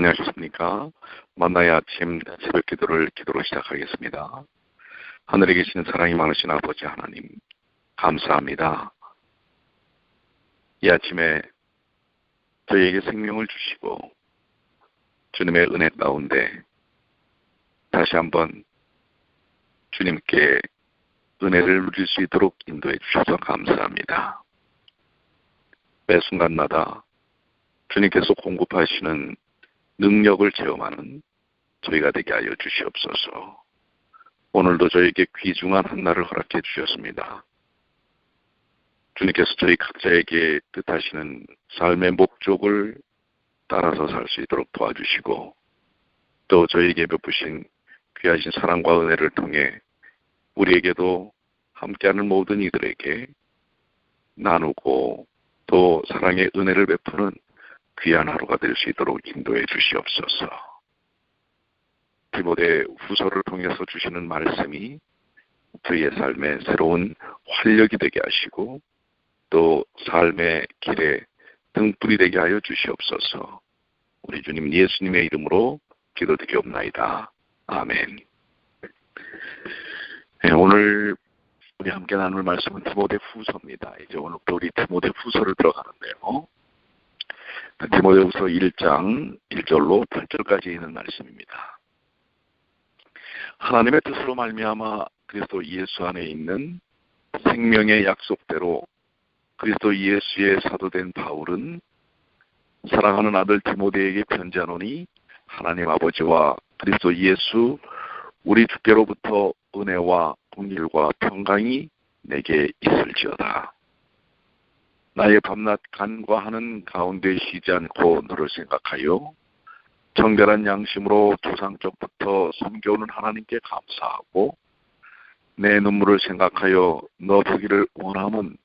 안녕하셨습니까? 만나의 아침 새벽 기도로 시작하겠습니다. 하늘에 계시는 사랑이 많으신 아버지 하나님, 감사합니다. 이 아침에 저희에게 생명을 주시고 주님의 은혜 가운데 다시 한번 주님께 은혜를 누릴 수 있도록 인도해 주셔서 감사합니다. 매 순간마다 주님께서 공급하시는 능력을 체험하는 저희가 되게 하여 주시옵소서. 오늘도 저에게 귀중한 한날을 허락해 주셨습니다. 주님께서 저희 각자에게 뜻하시는 삶의 목적을 따라서 살 수 있도록 도와주시고, 또 저에게 베푸신 귀하신 사랑과 은혜를 통해 우리에게도 함께하는 모든 이들에게 나누고 또 사랑의 은혜를 베푸는 귀한 하루가 될 수 있도록 인도해 주시옵소서. 디모데 후서를 통해서 주시는 말씀이 저희의 삶에 새로운 활력이 되게 하시고 또 삶의 길에 등불이 되게 하여 주시옵소서. 우리 주님 예수님의 이름으로 기도드리옵나이다. 아멘. 네, 오늘 우리 함께 나눌 말씀은 디모데 후서입니다. 이제 오늘부터 우리 디모데 후서를 들어가는데요. 디모데후서 1장 1절로 8절까지 있는 말씀입니다. 하나님의 뜻으로 말미암아 그리스도 예수 안에 있는 생명의 약속대로 그리스도 예수의 사도된 바울은 사랑하는 아들 디모데에게 편지하노니 하나님 아버지와 그리스도 예수 우리 주께로부터 은혜와 긍휼과 평강이 내게 있을지어다. 나의 밤낮 간과하는 가운데 쉬지 않고 너를 생각하여 정결한 양심으로 조상적부터 섬겨오는 하나님께 감사하고 내 눈물을 생각하여 너 보기를 원함은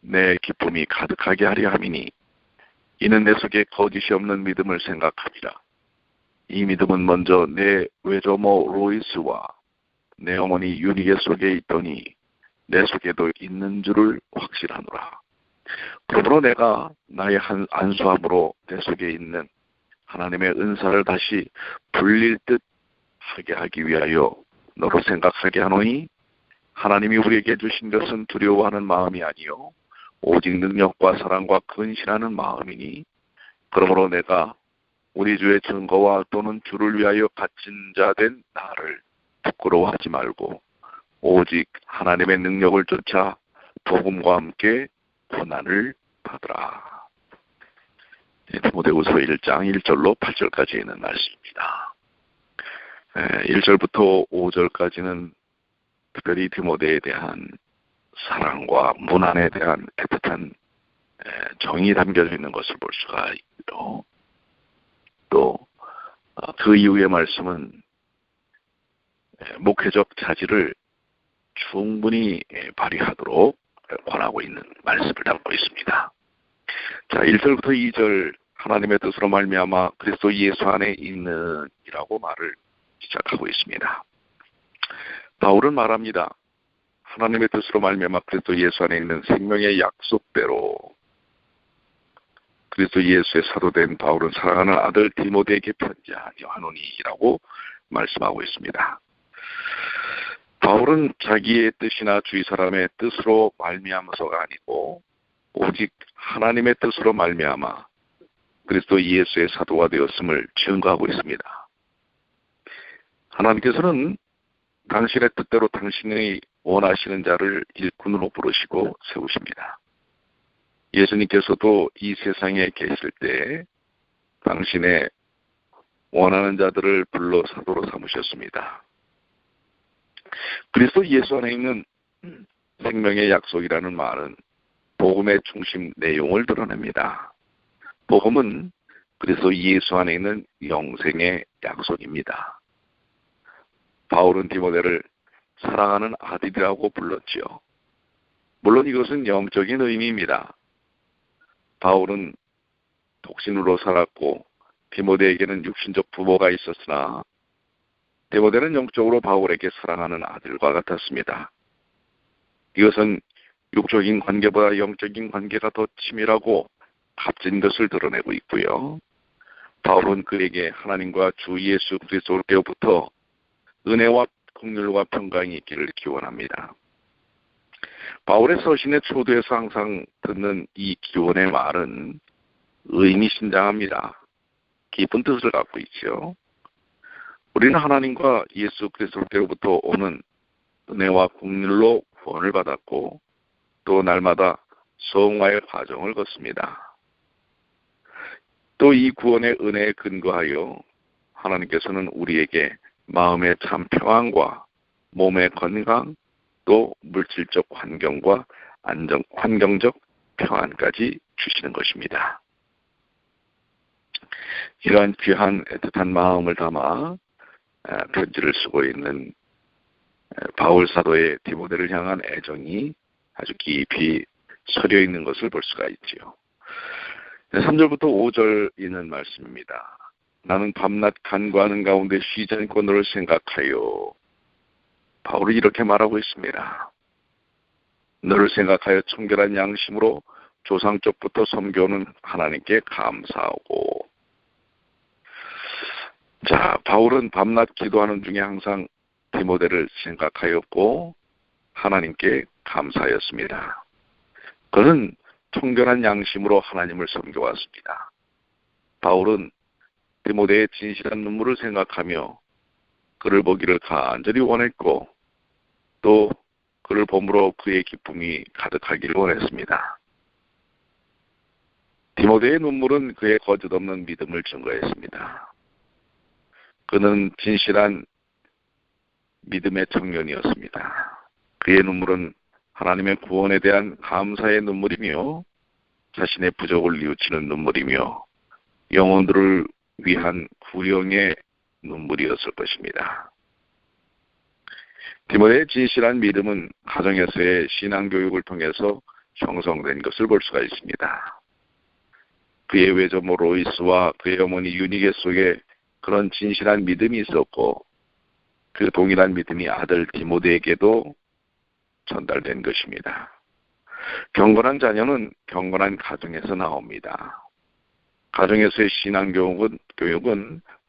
내 기쁨이 가득하게 하려 함이니 이는 내 속에 거짓이 없는 믿음을 생각하리라. 이 믿음은 먼저 내 외조모 로이스와 내 어머니 유니게 속에 있더니 내 속에도 있는 줄을 확실하노라. 그러므로 내가 나의 한 안수함으로 내 속에 있는 하나님의 은사를 다시 불릴 듯 하게 하기 위하여 너로 생각하게 하노니 하나님이 우리에게 주신 것은 두려워하는 마음이 아니요 오직 능력과 사랑과 근신하는 마음이니 그러므로 내가 우리 주의 증거와 또는 주를 위하여 갇힌 자 된 나를 부끄러워하지 말고 오직 하나님의 능력을 쫓아 복음과 함께 고난을 받으라. 디모데후서 1장 1절로 8절까지 있는 말씀입니다. 1절부터 5절까지는 특별히 디모데에 대한 사랑과 문안에 대한 애틋한 정이 담겨져 있는 것을 볼 수가 있고 또 그 이후의 말씀은 목회적 자질을 충분히 발휘하도록 권하고 있는 말씀을 담고 있습니다. 자, 1절부터 2절 하나님의 뜻으로 말미암아 그리스도 예수 안에 있는 이라고 말을 시작하고 있습니다. 바울은 말합니다. 하나님의 뜻으로 말미암아 그리스도 예수 안에 있는 생명의 약속대로 그리스도 예수의 사도된 바울은 사랑하는 아들 디모데에게 편지하여 하노니라고 말씀하고 있습니다. 바울은 자기의 뜻이나 주위 사람의 뜻으로 말미암아서가 아니고 오직 하나님의 뜻으로 말미암아 그리스도 예수의 사도가 되었음을 증거하고 있습니다. 하나님께서는 당신의 뜻대로 당신의 원하시는 자를 일꾼으로 부르시고 세우십니다. 예수님께서도 이 세상에 계실 때 당신의 원하는 자들을 불러 사도로 삼으셨습니다. 그리스도 예수 안에 있는 생명의 약속이라는 말은 복음의 중심 내용을 드러냅니다. 복음은 그리스도 예수 안에 있는 영생의 약속입니다. 바울은 디모데를 사랑하는 아들이라고 불렀지요. 물론 이것은 영적인 의미입니다. 바울은 독신으로 살았고 디모데에게는 육신적 부모가 있었으나 디모데는 영적으로 바울에게 사랑하는 아들과 같았습니다. 이것은 육적인 관계보다 영적인 관계가 더 치밀하고 값진 것을 드러내고 있고요. 바울은 그에게 하나님과 주 예수 그리스도로부터 은혜와 긍휼과 평강이 있기를 기원합니다. 바울의 서신의 초도에서 항상 듣는 이 기원의 말은 의미심장합니다. 깊은 뜻을 갖고 있죠. 우리는 하나님과 예수 그리스도로부터 오는 은혜와 긍휼로 구원을 받았고 또 날마다 성화의 과정을 걷습니다. 또 이 구원의 은혜에 근거하여 하나님께서는 우리에게 마음의 참 평안과 몸의 건강, 또 물질적 환경과 환경적 평안까지 주시는 것입니다. 이러한 귀한 애틋한 마음을 담아 편지를 쓰고 있는 바울 사도의 디모데를 향한 애정이 아주 깊이 서려 있는 것을 볼 수가 있지요. 3절부터 5절 있는 말씀입니다. 나는 밤낮 간구하는 가운데 쉬지 않고 너를 생각하여. 바울이 이렇게 말하고 있습니다. 너를 생각하여 청결한 양심으로 조상 쪽부터 섬겨오는 하나님께 감사하고. 자, 바울은 밤낮 기도하는 중에 항상 디모데를 생각하였고 하나님께 감사하였습니다. 그는 청결한 양심으로 하나님을 섬겨왔습니다. 바울은 디모데의 진실한 눈물을 생각하며 그를 보기를 간절히 원했고 또 그를 봄으로 그의 기쁨이 가득하기를 원했습니다. 디모데의 눈물은 그의 거짓없는 믿음을 증거했습니다. 그는 진실한 믿음의 청년이었습니다. 그의 눈물은 하나님의 구원에 대한 감사의 눈물이며 자신의 부족을 뉘우치는 눈물이며 영혼들을 위한 구령의 눈물이었을 것입니다. 디모데의 진실한 믿음은 가정에서의 신앙교육을 통해서 형성된 것을 볼 수가 있습니다. 그의 외조모 로이스와 그의 어머니 유니게 속에 그런 진실한 믿음이 있었고 그 동일한 믿음이 아들 디모데에게도 전달된 것입니다. 경건한 자녀는 경건한 가정에서 나옵니다. 가정에서의 신앙교육은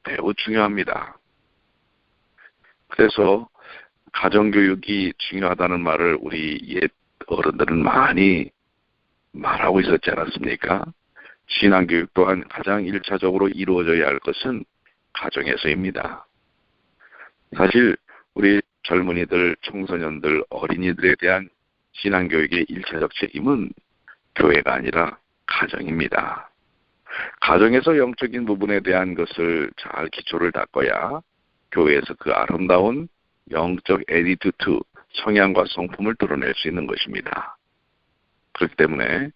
매우 중요합니다. 그래서 가정교육이 중요하다는 말을 우리 옛 어른들은 많이 말하고 있었지 않았습니까? 신앙교육 또한 가장 1차적으로 이루어져야 할 것은 가정에서입니다. 사실 우리 젊은이들, 청소년들, 어린이들에 대한 신앙교육의 1차적 책임은 교회가 아니라 가정입니다. 가정에서 영적인 부분에 대한 것을 잘 기초를 닦아야 교회에서 그 아름다운 영적 에디튜드, 성향과 성품을 드러낼 수 있는 것입니다. 그렇기 때문에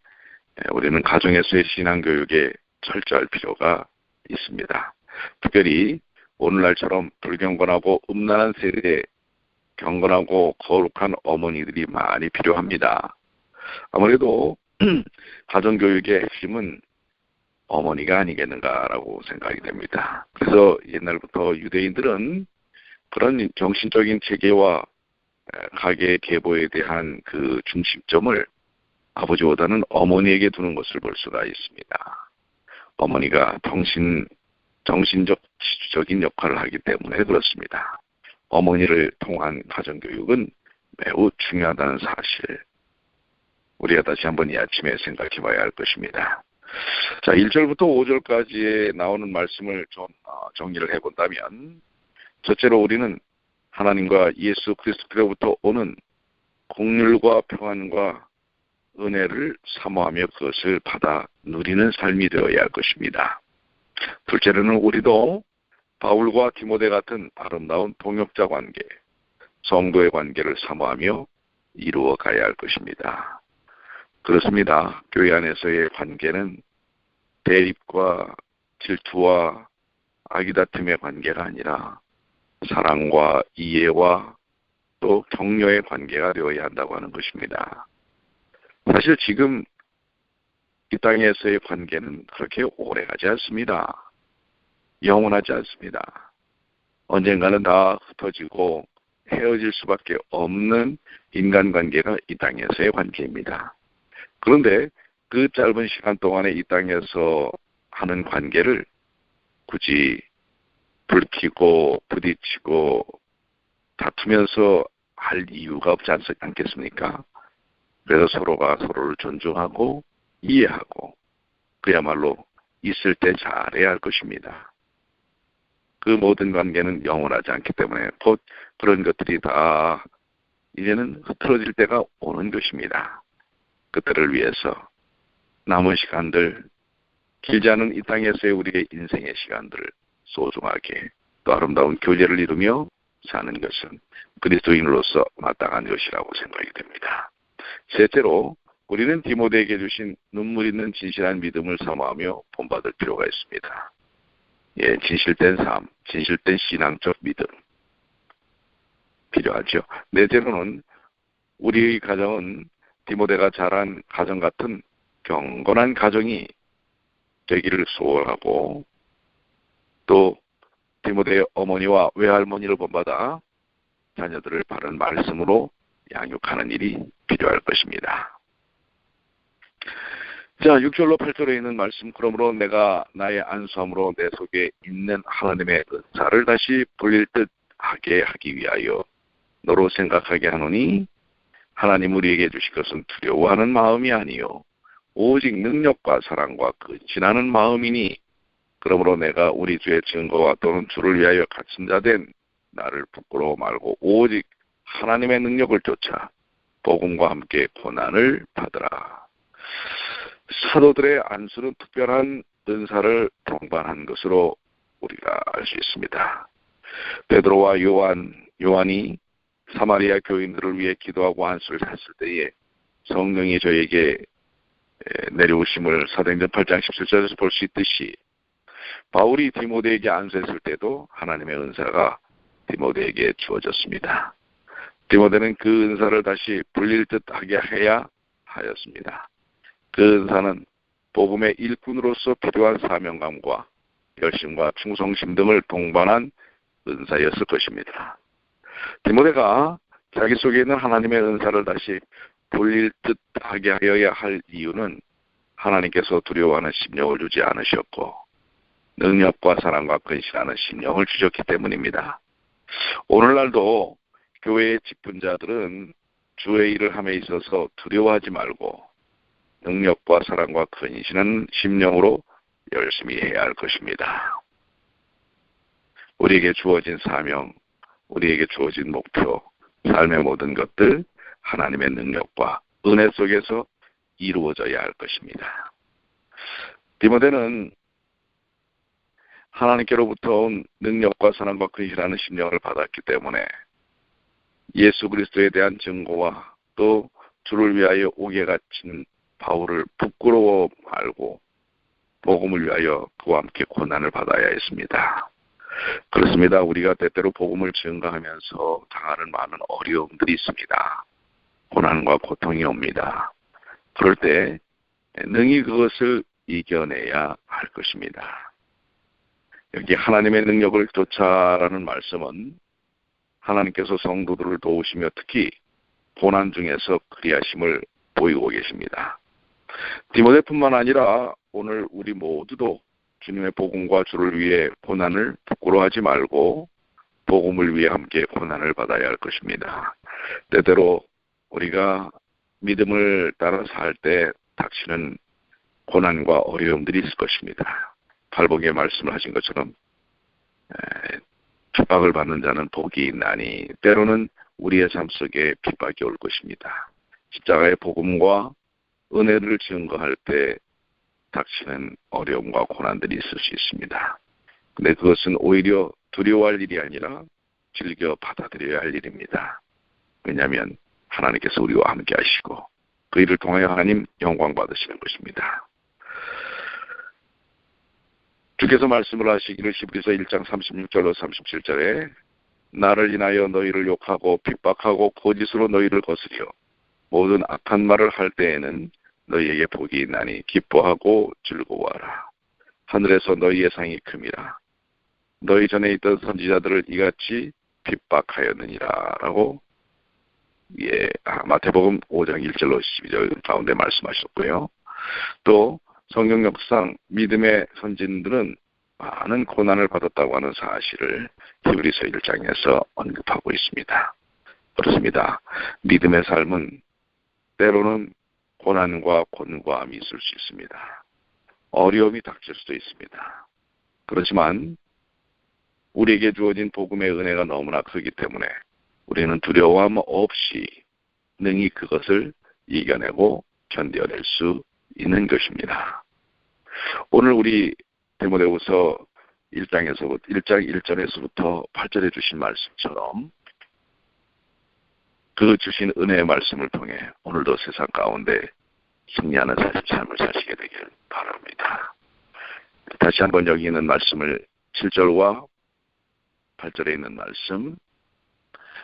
우리는 가정에서의 신앙교육에 철저할 필요가 있습니다. 특별히 오늘날처럼 불경건하고 음란한 세대에 경건하고 거룩한 어머니들이 많이 필요합니다. 아무래도 가정교육의 핵심은 어머니가 아니겠는가라고 생각이 됩니다. 그래서 옛날부터 유대인들은 그런 정신적인 체계와 가계 계보에 대한 그 중심점을 아버지보다는 어머니에게 두는 것을 볼 수가 있습니다. 어머니가 정신적, 지주적인 역할을 하기 때문에 그렇습니다. 어머니를 통한 가정교육은 매우 중요하다는 사실, 우리가 다시 한번 이 아침에 생각해 봐야 할 것입니다. 자, 1절부터 5절까지에 나오는 말씀을 좀 정리를 해본다면, 첫째로 우리는 하나님과 예수 그리스도로부터 오는 긍휼과 평안과 은혜를 사모하며 그것을 받아 누리는 삶이 되어야 할 것입니다. 둘째로는 우리도 바울과 디모데 같은 아름다운 동역자 관계, 성도의 관계를 사모하며 이루어 가야 할 것입니다. 그렇습니다. 교회 안에서의 관계는 대립과 질투와 아기다툼의 관계가 아니라 사랑과 이해와 또 격려의 관계가 되어야 한다고 하는 것입니다. 사실 지금 이 땅에서의 관계는 그렇게 오래가지 않습니다. 영원하지 않습니다. 언젠가는 다 흩어지고 헤어질 수밖에 없는 인간관계가 이 땅에서의 관계입니다. 그런데 그 짧은 시간 동안에 이 땅에서 하는 관계를 굳이 불키고 부딪히고 다투면서 할 이유가 없지 않겠습니까? 그래서 서로가 서로를 존중하고 이해하고 그야말로 있을 때 잘해야 할 것입니다. 그 모든 관계는 영원하지 않기 때문에 곧 그런 것들이 다 이제는 흐트러질 때가 오는 것입니다. 그때를 위해서 남은 시간들, 길지 않은 이 땅에서의 우리의 인생의 시간들을 소중하게 또 아름다운 교제를 이루며 사는 것은 그리스도인으로서 마땅한 것이라고 생각이 됩니다. 셋째로 우리는 디모데에게 주신 눈물 있는 진실한 믿음을 사모하며 본받을 필요가 있습니다. 진실된 삶, 진실된 신앙적 믿음 필요하죠. 넷째로는 우리의 가정은 디모데가 자란 가정 같은 경건한 가정이 되기를 소원하고 또 디모데의 어머니와 외할머니를 본받아 자녀들을 바른 말씀으로 양육하는 일이 필요할 것입니다. 자, 6절로 8절에 있는 말씀, 그러므로 내가 나의 안수함으로 내 속에 있는 하나님의 은사를 다시 불릴 듯 하게 하기 위하여 너로 생각하게 하노니 하나님 우리에게 주실 것은 두려워하는 마음이 아니요 오직 능력과 사랑과 근신하는 마음이니 그러므로 내가 우리 주의 증거와 또는 주를 위하여 갇힌 자 된 나를 부끄러워 말고 오직 하나님의 능력을 쫓아 복음과 함께 고난을 받으라. 사도들의 안수는 특별한 은사를 동반한 것으로 우리가 알 수 있습니다. 베드로와 요한이 사마리아 교인들을 위해 기도하고 안수를 했을 때에 성령이 저에게 내려오심을 사도행전 8장 17절에서 볼 수 있듯이 바울이 디모데에게 안수했을 때도 하나님의 은사가 디모데에게 주어졌습니다. 디모데는 그 은사를 다시 불릴 듯하게 해야 하였습니다. 그 은사는 복음의 일꾼으로서 필요한 사명감과 열심과 충성심 등을 동반한 은사였을 것입니다. 디모데가 자기 속에 있는 하나님의 은사를 다시 불릴 듯하게 하여야 할 이유는 하나님께서 두려워하는 심령을 주지 않으셨고 능력과 사랑과 근신하는 심령을 주셨기 때문입니다. 오늘날도 교회의 직분자들은 주의 일을 함에 있어서 두려워하지 말고 능력과 사랑과 근신하는 심령으로 열심히 해야 할 것입니다. 우리에게 주어진 사명, 우리에게 주어진 목표, 삶의 모든 것들 하나님의 능력과 은혜 속에서 이루어져야 할 것입니다. 디모데는 하나님께로부터 온 능력과 사랑과 근신하는 심령을 받았기 때문에 예수 그리스도에 대한 증거와 또 주를 위하여 옥에 갇힌 바울을 부끄러워 말고 복음을 위하여 그와 함께 고난을 받아야 했습니다. 그렇습니다. 우리가 때때로 복음을 증거하면서 당하는 많은 어려움들이 있습니다. 고난과 고통이 옵니다. 그럴 때 능히 그것을 이겨내야 할 것입니다. 여기 하나님의 능력을 쫓아라는 말씀은 하나님께서 성도들을 도우시며 특히 고난 중에서 그리하심을 보이고 계십니다. 디모데뿐만 아니라 오늘 우리 모두도 주님의 복음과 주를 위해 고난을 부끄러워하지 말고 복음을 위해 함께 고난을 받아야 할 것입니다. 때때로 우리가 믿음을 따라 살 때 닥치는 고난과 어려움들이 있을 것입니다. 팔복에 말씀을 하신 것처럼 핍박을 받는 자는 복이 있나니 때로는 우리의 삶 속에 핍박이 올 것입니다. 십자가의 복음과 은혜를 증거할 때 닥치는 어려움과 고난들이 있을 수 있습니다. 근데 그것은 오히려 두려워할 일이 아니라 즐겨 받아들여야 할 일입니다. 왜냐하면 하나님께서 우리와 함께 하시고 그 일을 통하여 하나님 영광 받으시는 것입니다. 주께서 말씀을 하시기를 히브리서 1장 36절로 37절에 나를 인하여 너희를 욕하고 핍박하고 거짓으로 너희를 거스려 모든 악한 말을 할 때에는 너희에게 복이 있나니 기뻐하고 즐거워하라. 하늘에서 너희의 상이 큼이라. 너희 전에 있던 선지자들을 이같이 핍박하였느니라 라고 마태복음 5장 1절로 12절 가운데 말씀하셨고요. 또 성경 역사상 믿음의 선진들은 많은 고난을 받았다고 하는 사실을 히브리서 1장에서 언급하고 있습니다. 그렇습니다. 믿음의 삶은 때로는 고난과 곤고함이 있을 수 있습니다. 어려움이 닥칠 수도 있습니다. 그렇지만 우리에게 주어진 복음의 은혜가 너무나 크기 때문에 우리는 두려움 없이 능히 그것을 이겨내고 견뎌낼 수 있는 것입니다. 오늘 우리 디모데후서 1장 1절에서부터 8절에 주신 말씀처럼 그 주신 은혜의 말씀을 통해 오늘도 세상 가운데 승리하는 삶을 사시게 되길 바랍니다. 다시 한번 여기 있는 말씀을 7절과 8절에 있는 말씀,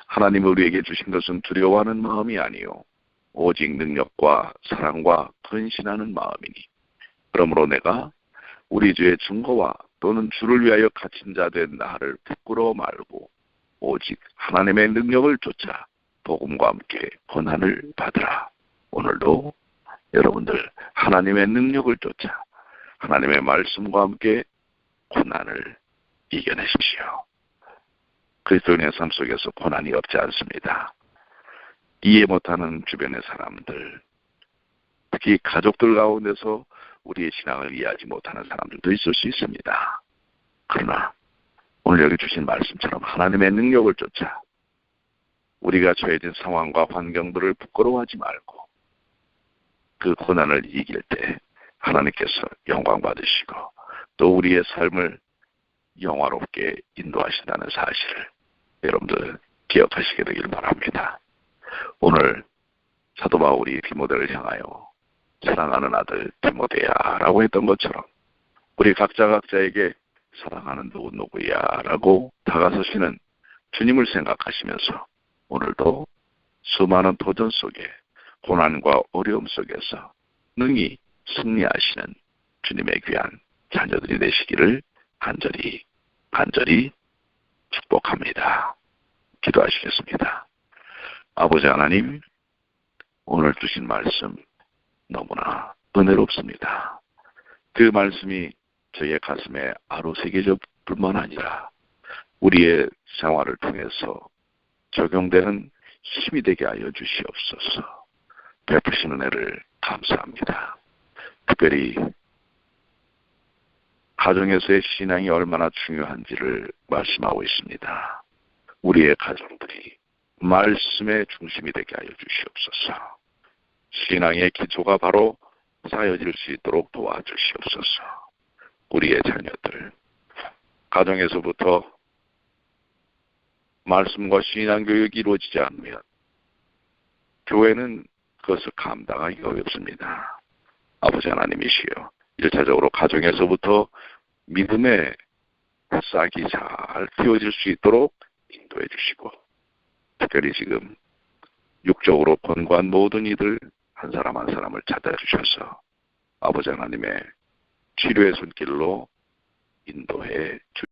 하나님이 우리에게 주신 것은 두려워하는 마음이 아니요 오직 능력과 사랑과 근신하는 마음이니 그러므로 내가 우리 주의 증거와 또는 주를 위하여 갇힌 자 된 나를 부끄러워 말고 오직 하나님의 능력을 쫓아 복음과 함께 고난을 받으라. 오늘도 여러분들 하나님의 능력을 쫓아 하나님의 말씀과 함께 고난을 이겨내십시오. 그리스도인의 삶 속에서 고난이 없지 않습니다. 이해 못하는 주변의 사람들, 특히 가족들 가운데서 우리의 신앙을 이해하지 못하는 사람들도 있을 수 있습니다. 그러나 오늘 여기 주신 말씀처럼 하나님의 능력을 쫓아 우리가 처해진 상황과 환경들을 부끄러워하지 말고 그 고난을 이길 때 하나님께서 영광 받으시고 또 우리의 삶을 영화롭게 인도하신다는 사실을 여러분들 기억하시게 되길 바랍니다. 오늘 사도 바울이 디모데를 향하여 사랑하는 아들 디모데야 라고 했던 것처럼 우리 각자에게 사랑하는 누구야 라고 다가서시는 주님을 생각하시면서 오늘도 수많은 도전 속에 고난과 어려움 속에서 능히 승리하시는 주님의 귀한 자녀들이 되시기를 간절히 축복합니다. 기도하시겠습니다. 아버지 하나님, 오늘 주신 말씀 너무나 은혜롭습니다. 그 말씀이 저희의 가슴에 아로새겨질 뿐만 아니라 우리의 생활을 통해서 적용되는 힘이 되게 하여 주시옵소서. 베푸신 은혜를 감사합니다. 특별히 가정에서의 신앙이 얼마나 중요한지를 말씀하고 있습니다. 우리의 가정들이 말씀의 중심이 되게 하여 주시옵소서. 신앙의 기초가 바로 쌓여질 수 있도록 도와주시옵소서. 우리의 자녀들, 가정에서부터 말씀과 신앙교육이 이루어지지 않으면 교회는 그것을 감당하기 어렵습니다. 아버지 하나님이시여, 1차적으로 가정에서부터 믿음의 싹이 잘 틔워질 수 있도록 인도해 주시고, 특별히 지금 육적으로 권고한 모든 이들 한 사람 한 사람을 찾아주셔서 아버지 하나님의 치료의 손길로 인도해 주시옵소서.